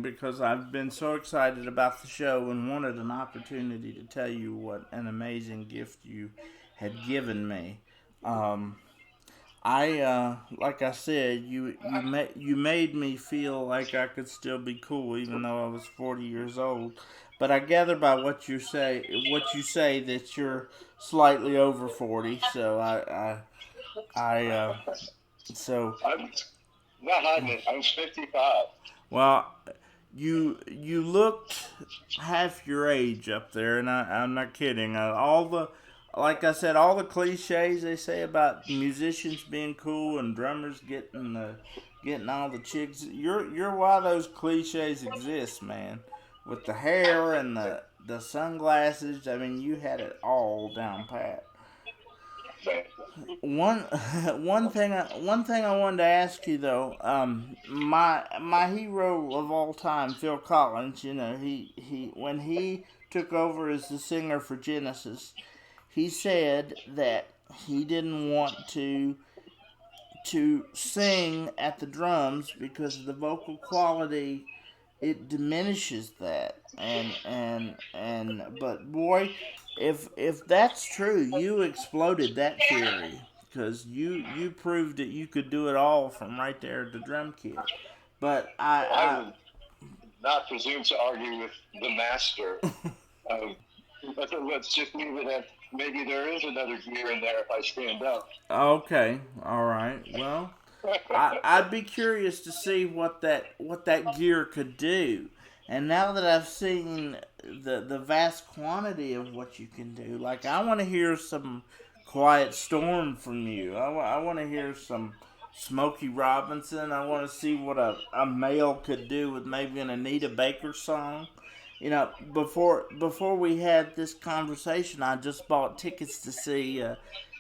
because I've been so excited about the show and wanted an opportunity to tell you what an amazing gift you had given me. Um, like I said, you made me feel like I could still be cool even though I was 40 years old. But I gather by what you say that you're slightly over 40. So I so I'm not hiding it. I'm 55. well, you looked half your age up there, and I'm not kidding. Like I said, all the cliches they say about musicians being cool and drummers getting all the chicks. You're why those cliches exist, man. With the hair and the sunglasses, I mean, you had it all down pat. One one thing I wanted to ask you though, my hero of all time, Phil Collins. He when he took over as the singer for Genesis, he said that he didn't want to sing at the drums because the vocal quality it diminishes that but boy, if that's true, you exploded that theory because you proved that you could do it all from right there at the drum kit. But I would not presume to argue with the master. Um, let's just leave it at maybe there is another gear in there if I stand up. okay, all right, well, I'd be curious to see what that gear could do. And now that I've seen the vast quantity of what you can do, like I want to hear some Quiet Storm from you. I want to hear some Smokey Robinson. I want to see what a male could do with maybe an Anita Baker song. Before we had this conversation, I just bought tickets to see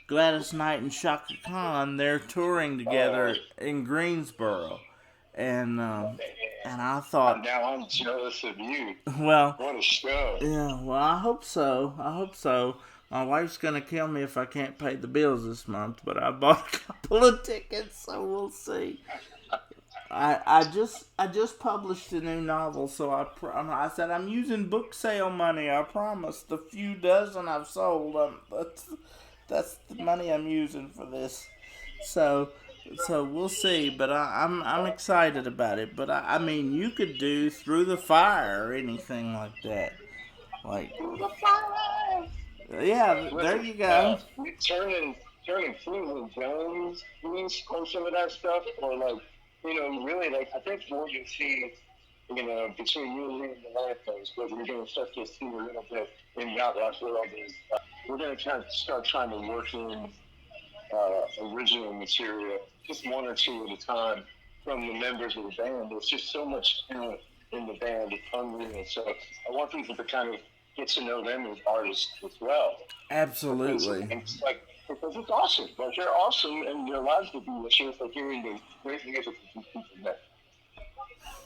Gladys Knight and Shaka Khan. They're touring together in Greensboro, and I thought, Now I'm jealous of you. well, What a show. yeah, well, I hope so. I hope so. My wife's gonna kill me if I can't pay the bills this month, but I bought a couple of tickets, so we'll see. I just published a new novel, so I said I'm using book sale money. I promise. The few dozen I've sold, that's the money I'm using for this. So we'll see. But I'm excited about it. But I mean, you could do Through the Fire or anything like that. Like, yeah, there Listen, you go. turning Cleveland Jones loose on some of that stuff, or like, really, like, I think what you see, between you and me and the Lampos, but we're going to start to see a little bit in Yacht Rock World is we're going to start trying to work in original material, just one or two at a time from the members of the band. There's just so much talent in the band. It's unreal. So I want people to kind of get to know them as artists as well. Absolutely. Because it's awesome. Like, they're awesome, and their lives would be richer for hearing the great music from people that.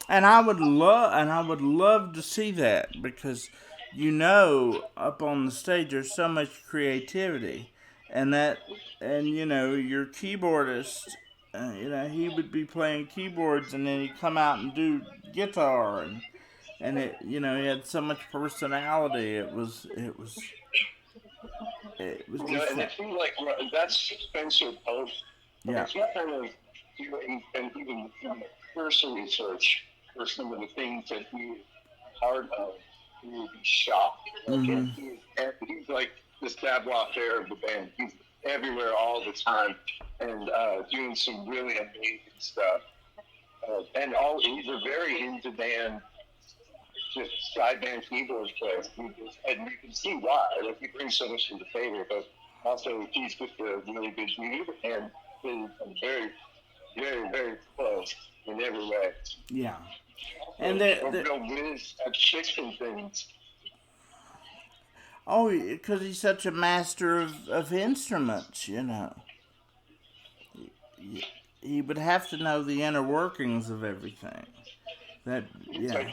And I would love to see that because up on the stage there's so much creativity, and your keyboardist, he would be playing keyboards and then he'd come out and do guitar and he had so much personality. It was just And it seems like that's Spencer Post. yeah. If you kind of doing and even cursory research for some of the things that he is part of, you would be shocked. Mm-hmm. He's like the savoir faire of the band. He's everywhere all the time and doing some really amazing stuff. He's a very in-demand, just sideband keyboard player. And you can see why. Like, he brings so much to the table, but also he's just a really good dude and is very, very, very close in every way. Yeah. And a real whiz at fixing things. Oh, because he's such a master of instruments, He would have to know the inner workings of everything. Yeah.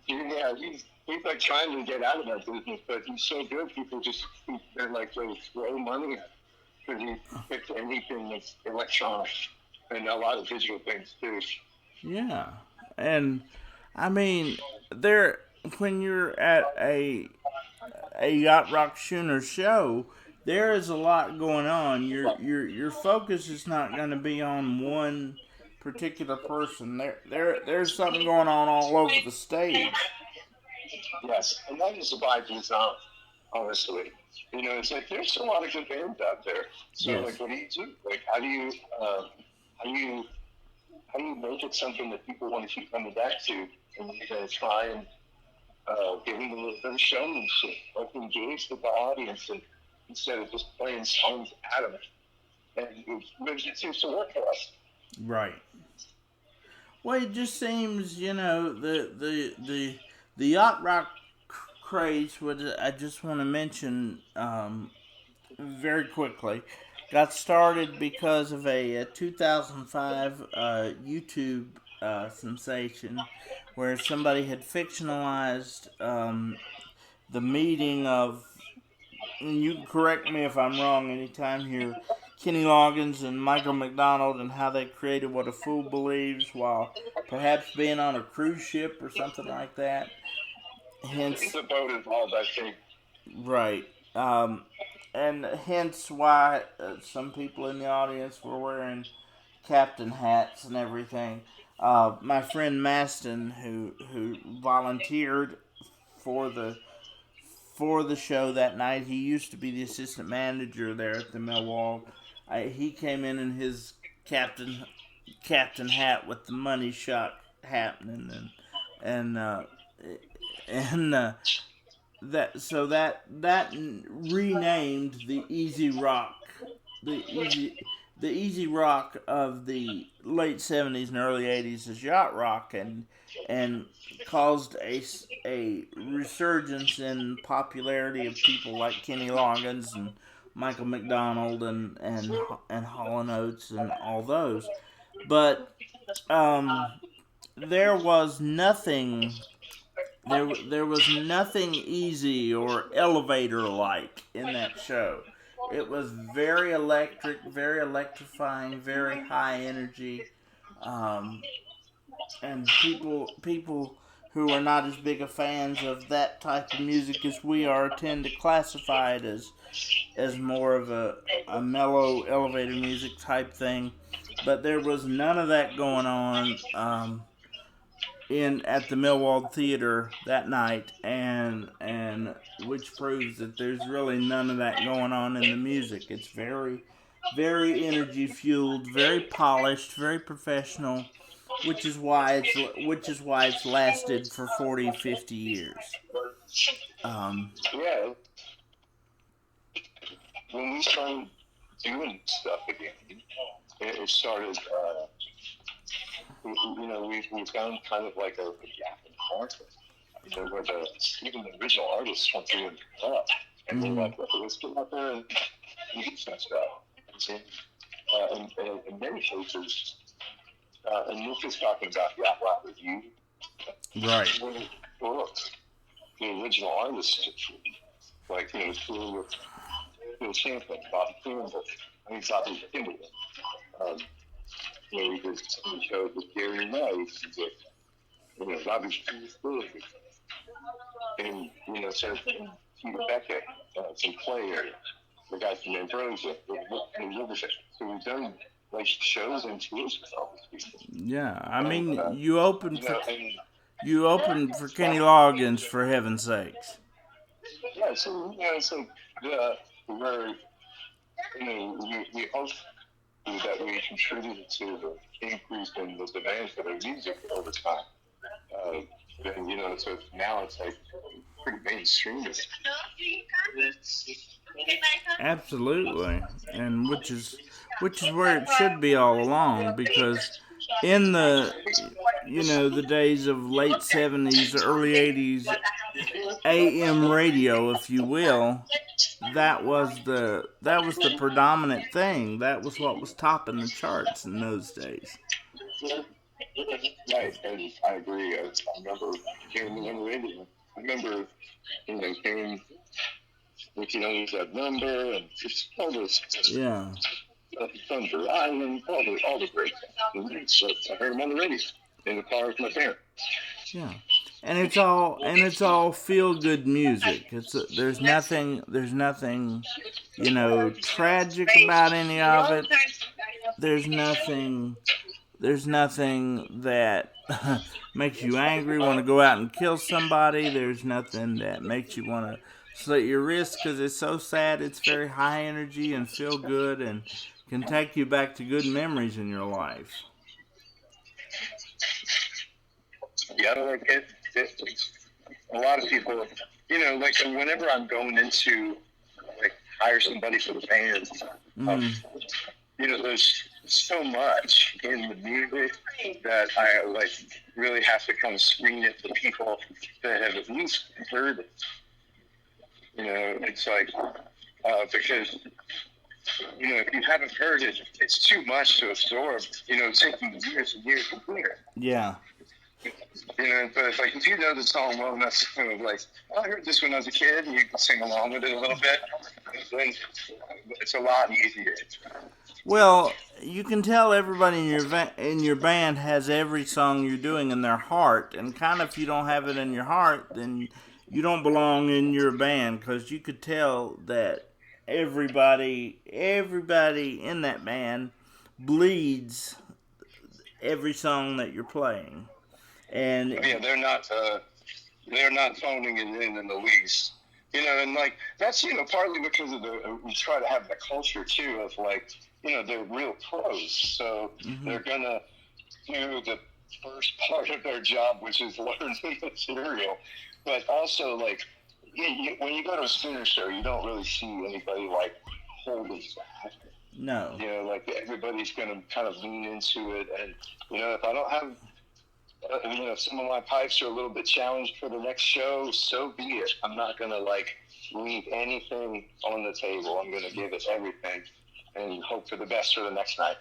He's like trying to get out of that business, but he's so good. People just they're like throw money because he fixes anything that's electronic and a lot of digital things too. Yeah, and I mean, there when you're at a Yacht Rock Schooner show, there is a lot going on. Your focus is not going to be on one particular person. There's something going on all over the stage. Yes, and that is by design, honestly. It's like there's a lot of good bands out there. So, Yes. like, what do you do? Like, how do you, how do you make it something that people want to keep coming back to? And you're going to try and give them a little bit of showmanship, like engage with the audience, and instead of just playing songs at them. And it seems to work for us. Right. Well, it just seems, the yacht rock craze. What I just want to mention very quickly got started because of a 2005 YouTube sensation where somebody had fictionalized the meeting of, and you can correct me if I'm wrong anytime here, Kenny Loggins and Michael McDonald, and how they created What a Fool Believes while perhaps being on a cruise ship or something like that. Hence, The boat involved, I think. right. And hence why some people in the audience were wearing captain hats and everything. My friend Maston, who volunteered for the for the show that night, he used to be the assistant manager there at the Millwald. He came in his captain hat with the money shot happening, and that renamed the easy rock, the easy rock of the late 70s and early 80s as yacht rock, and caused a resurgence in popularity of people like Kenny Loggins and Michael McDonald and Hall & Oates and all those. But there was nothing there was nothing easy or elevator like in that show. It was very electric, very electrifying, very high energy, and people who are not as big a fans of that type of music as we are tend to classify it as more of a mellow elevator music type thing. But there was none of that going on in at the Millwald Theatre that night, and which proves that there's really none of that going on in the music. It's very energy fueled, very polished, very professional, which is why it's lasted for 40, 50 years. Yeah. When we started doing stuff again, it started. We found kind of like a gap in the market. Where even the original artists weren't doing stuff, and we're like, let's get out there and do some stuff. In many cases, and Nick is talking about Yacht Rock Review. Right. Books, the original artists, like Phil Champlin, Bobby Campbell, Bobby Kimball. We did some shows with Gary Nice, with Robbie Stewart, and so Peter Beckett, some player, the guy from Ambrosia, so we've done like shows and tours with all these people. Yeah, I mean, you opened for Kenny Loggins, for heaven's sakes. Yeah, so it's like we're we hope that we contributed to the increase in the demand for their music over time. And so now it's like pretty mainstream. Absolutely, and which is where it should be all along, because in the the days of late 70s, early 80s AM radio, if you will, that was the predominant thing. That was what was topping the charts in those days. Right, and I agree. I remember hearing on the radio. I remember, hearing use that number and just all those. Yeah. Thunder Island, all the great things. So I heard them on the radio in the car with my parents. Yeah, and it's all feel good music. There's nothing tragic about any of it. There's nothing there's nothing that makes you angry, want to go out and kill somebody. There's nothing that makes you want to slit your wrist because it's so sad. It's very high energy and feel good and can take you back to good memories in your life. Yeah, like a lot of people, like whenever I'm going into like hire somebody for the band, um, Mm, there's so much in the music that I like really have to kind of screen it for people that have at least heard it. It's like because if you haven't heard it, it's too much to absorb. It's taking years and years to hear. yeah. But it's like if you know the song well enough, kind of like, oh, I heard this when I was a kid, and you can sing along with it a little bit, then it's a lot easier. Well, you can tell everybody in your band has every song you're doing in their heart, and kind of if you don't have it in your heart, then you don't belong in your band because you could tell that everybody in that band bleeds every song that you're playing, and Yeah, they're not phoning it in the least. And like that's partly because of we try to have the culture too of like they're real pros, so mm-hmm. they're gonna do the first part of their job, which is learn the material. But also, like when you go to a Schooner show, you don't really see anybody like holding back. No. Like everybody's gonna kind of lean into it, and if I don't have if some of my pipes are a little bit challenged for the next show, so be it. I'm not going to leave anything on the table. I'm going to give it everything and hope for the best for the next night.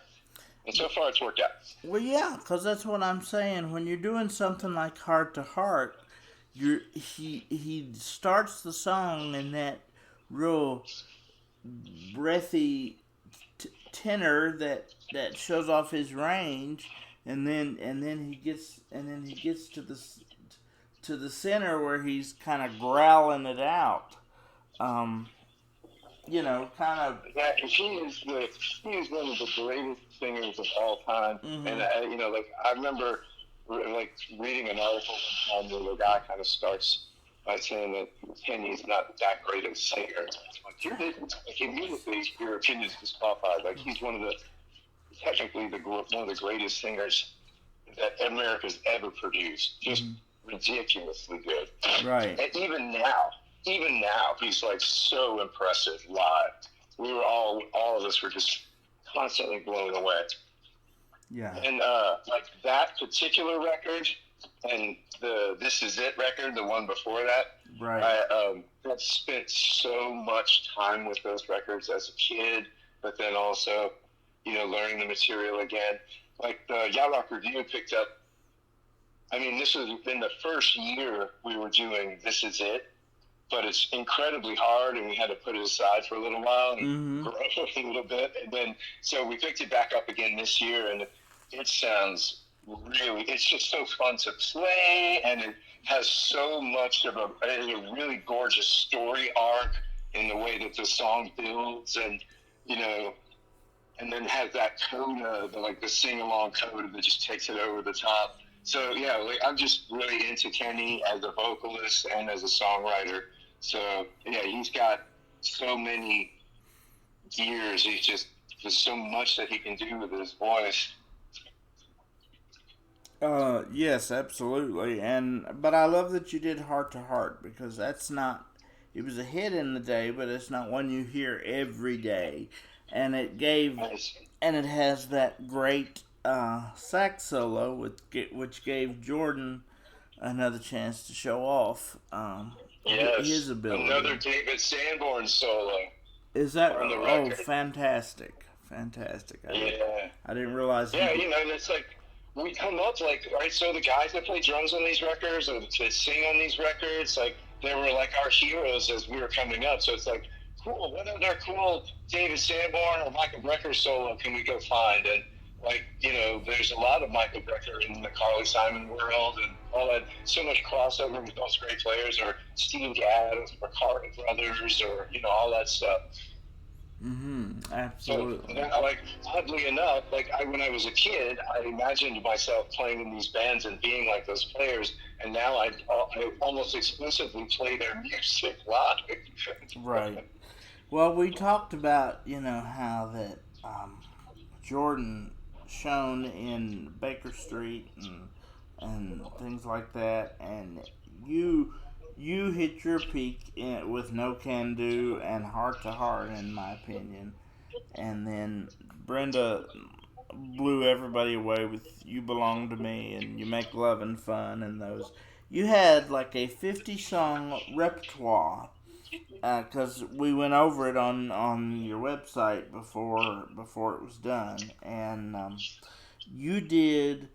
And so far it's worked out. Well, yeah, because that's what I'm saying. When you're doing something like Heart to Heart, he starts the song in that real breathy tenor that shows off his range, and then he gets to the center where he's kind of growling it out. Kind of. Yeah, he is one of the greatest singers of all time, Mm-hmm. and I remember reading an article one time where the guy kind of starts by saying that Kenny's not that great of a singer. Immediately your opinion's disqualified. Like he's technically one of the greatest singers that America's ever produced. Just ridiculously good. Right. And even now, he's like so impressive live. We were all of us were just constantly blown away. Yeah. And like that particular record and the This Is It record, the one before that, right. I spent so much time with those records as a kid, but then also, learning the material again. Like the Yacht Rock Review picked up. I mean, this was in the first year we were doing This Is It, but it's incredibly hard, and we had to put it aside for a little while and grow a little bit. And then, so we picked it back up again this year, and it sounds it's just so fun to play, and it has so much of a really gorgeous story arc in the way that the song builds, and, and then has that coda, the sing-along coda that just takes it over the top. So, yeah, I'm just really into Kenny as a vocalist and as a songwriter. So, yeah, he's got so many gears. There's so much that he can do with his voice. Yes, absolutely. But I love that you did Heart to Heart, because that's not, it was a hit in the day, but it's not one you hear every day. And it has that great sax solo, which gave Jordan another chance to show off his ability. Another David Sanborn solo. Is that? Oh, fantastic. I didn't realize. Yeah, it's like, we come up right, so the guys that play drums on these records or that sing on these records, like, they were like our heroes as we were coming up. So it's like, cool, what other cool David Sanborn or Michael Brecker solo can we go find? And, there's a lot of Michael Brecker in the Carly Simon world and all that, so much crossover with those great players, or Steve Gadd, or Carter Brothers, or all that stuff. Absolutely. So, like, oddly enough, like when I was a kid, I imagined myself playing in these bands and being like those players, and now I almost exclusively play their music live. Right. Well, we talked about how that Jordan shone in Baker Street and things like that, and you hit your peak with No Can Do and Heart to Heart, in my opinion, and then Brenda blew everybody away with You Belong to Me and You Make Lovin' Fun, and those. You had like a 50-song repertoire, because we went over it on your website before it was done, and you did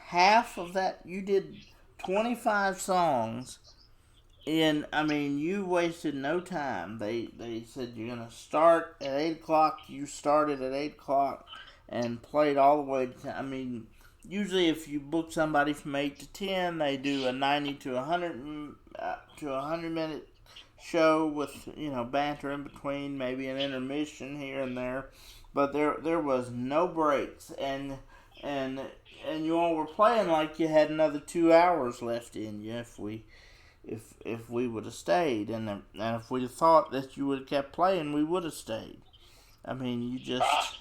half of that. You did 25 songs. You wasted no time. They said you're gonna start at 8 o'clock. You started at 8 o'clock and played all the way to. Usually if you book somebody from 8 to 10, they do a 90 to 100 minute show with banter in between, maybe an intermission here and there, but there was no breaks, and you all were playing like you had another 2 hours left in you if we would have stayed, and if we'd have thought that you would have kept playing, we would have stayed. You just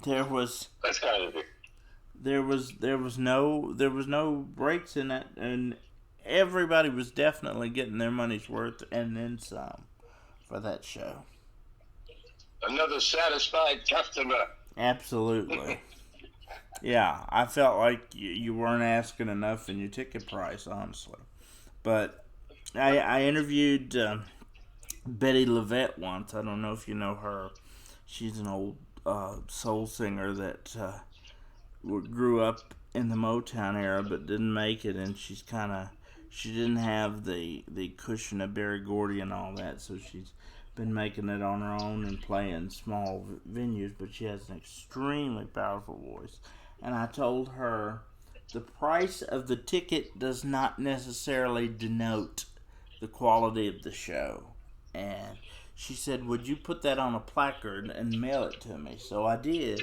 there was That's kind of it. There was no breaks in that, and everybody was definitely getting their money's worth and then some for that show. Another satisfied customer. Absolutely. Yeah, I felt like you weren't asking enough in your ticket price, honestly. But I interviewed Betty Levette once. I don't know if you know her. She's an old soul singer that grew up in the Motown era but didn't make it, and she didn't have the cushion of Berry Gordy and all that, so she's been making it on her own and playing small venues, but she has an extremely powerful voice. And I told her the price of the ticket does not necessarily denote the quality of the show. And she said, would you put that on a placard and mail it to me? So I did.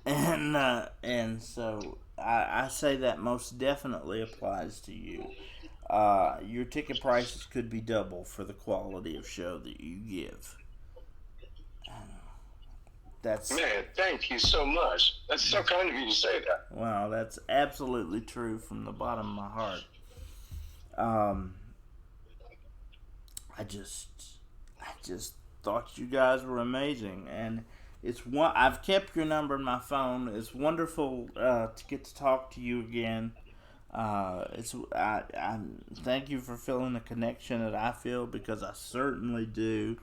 And so I say that most definitely applies to you. Your ticket prices could be double for the quality of show that you give. Man, thank you so much. That's so kind of you to say that. Well, that's absolutely true from the bottom of my heart. I just thought you guys were amazing, and I've kept your number in my phone. It's wonderful to get to talk to you again. I thank you for feeling the connection that I feel, because I certainly do.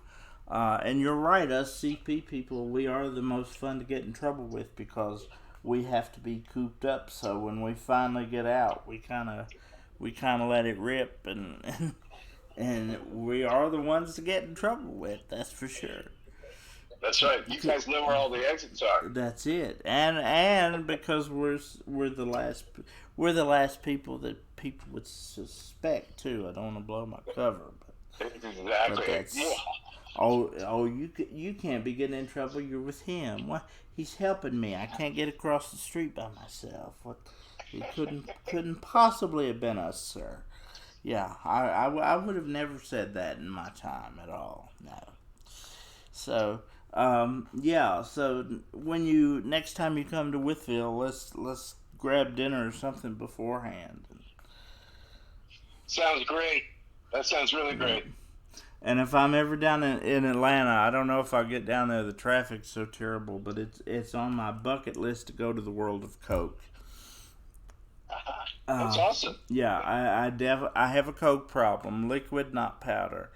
And you're right, us CP people, we are the most fun to get in trouble with, because we have to be cooped up. So when we finally get out, we kind of let it rip, and we are the ones to get in trouble with. That's for sure. That's right. You guys know where all the exits are. That's it. And because we're the last people that people would suspect too. I don't want to blow my cover, but Exactly. But that's, you can't be getting in trouble. You're with him. Why? He's helping me. I can't get across the street by myself. What? It couldn't possibly have been us, sir. Yeah, I would have never said that in my time at all. No. So, yeah. So when next time you come to Wytheville, let's grab dinner or something beforehand. Sounds great. That sounds really great. And if I'm ever down in Atlanta, I don't know if I'll get down there. The traffic's so terrible, but it's on my bucket list to go to the World of Coke. That's awesome. Yeah, I have a Coke problem, liquid, not powder.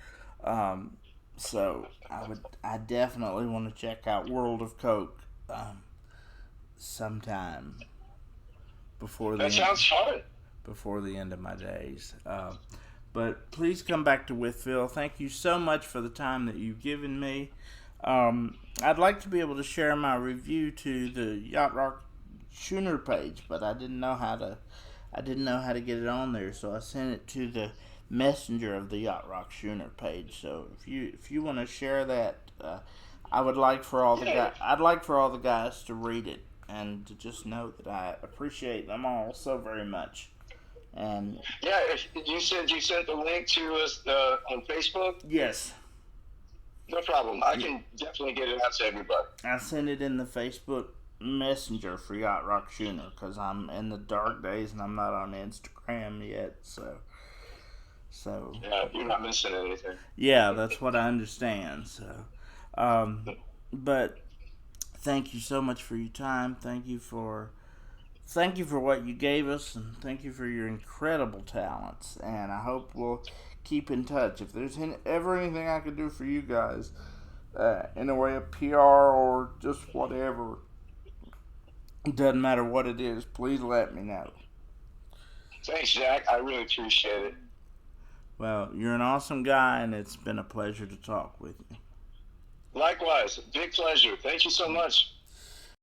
So I definitely want to check out World of Coke sometime before that sounds fun. Before the end of my days. But please come back to Wytheville. Thank you so much for the time that you've given me. I'd like to be able to share my review to the Yacht Rock Schooner page, but I didn't know how to. I didn't know how to get it on there, so I sent it to the messenger of the Yacht Rock Schooner page. So if you want to share that, I would like for all the guys. I'd like for all the guys to read it and to just know that I appreciate them all so very much. And yeah, if you said you sent the link to us on Facebook. Yes. No problem. I can definitely get it out to everybody. I sent it in the Facebook Messenger for Yacht Rock Schooner because I'm in the dark days and I'm not on Instagram yet. So yeah, you're not missing anything. Yeah, that's what I understand. So, but thank you so much for your time. Thank you for what you gave us, and thank you for your incredible talents. And I hope we'll keep in touch. If there's ever anything I could do for you guys, in the way of PR or just whatever, it doesn't matter what it is, please let me know. Thanks, Jack. I really appreciate it. Well, you're an awesome guy, and it's been a pleasure to talk with you. Likewise. Big pleasure. Thank you so much.